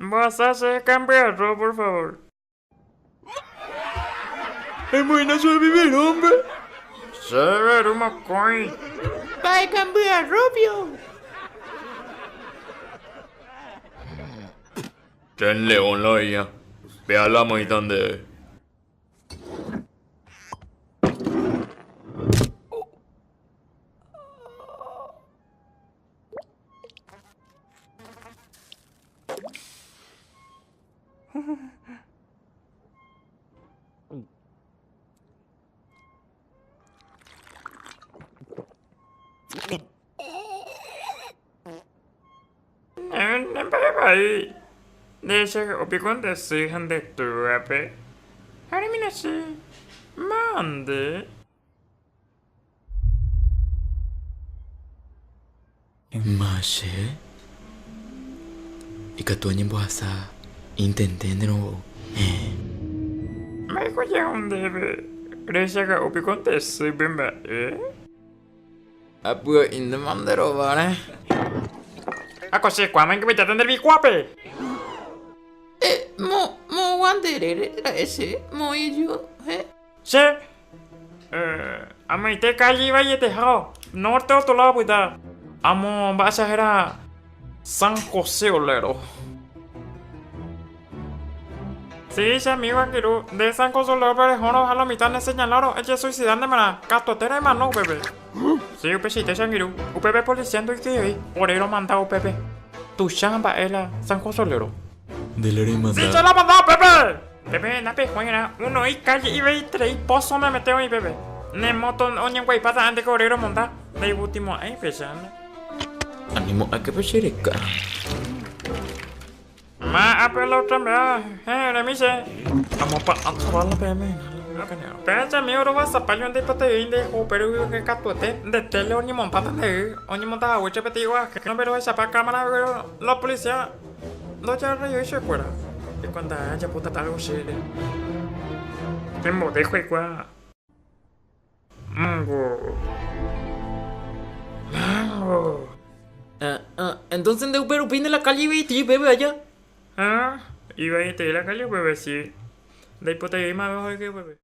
Vas a hacer cambiarlo, por favor. Es buena su vivir, hombre. Severo, McCoy. Va a cambiar, Rubio. Ten león la IA. Ve a la muy donde. Bye. 내가 오피건데 한데 또 앞에 하리미나 씨 만데. Mashe, ikatuanya bahasa intentendo Mai ko yaunde be. 내가 오피건데 bemba apa in the mandero vale? Ako si kwamen que me tratan de mi guape. Mo wanderere era ese, mo yo, Sí. Ama ite kali va yete hao. Norte otro lado puta. Amo vas a era San José Olero. Sí, sí, amigo, aquí de San José Olero, pero jono a la mitad le señalaron, eche suicidando mana, cato tere mano, bebé. Sí, upe si te sangiru, upe policiando y que hoy, orero mandado, Pepe. Tu chamba es la San José Olero. De la rima. Sí, se la mandado, Pepe. Pepe, na pe, juega, uno y calle y ve y tres, pozo me meteo ahí, Pepe. Ne moto, oñen güey, pasa antes que orero monta. De último, ahí, pesando. Animo a que pecherica. Ma apelo também, remise. Amo pa ansola peme. Pecha mi oro vas a palio de pate inde o peru que catuete de tele oni monpata de oni monta hueche petiwa que no pero esa pa cámara la policía lo ya rayo se fuera. Y cuando haya puta algo serio. Tembo de juega. Mango. Mango. Entonces de Uber opina la calle y bebe allá. Ah, iba a ir a la calle, bebé, sí. De hipoteca más mejor que bebé.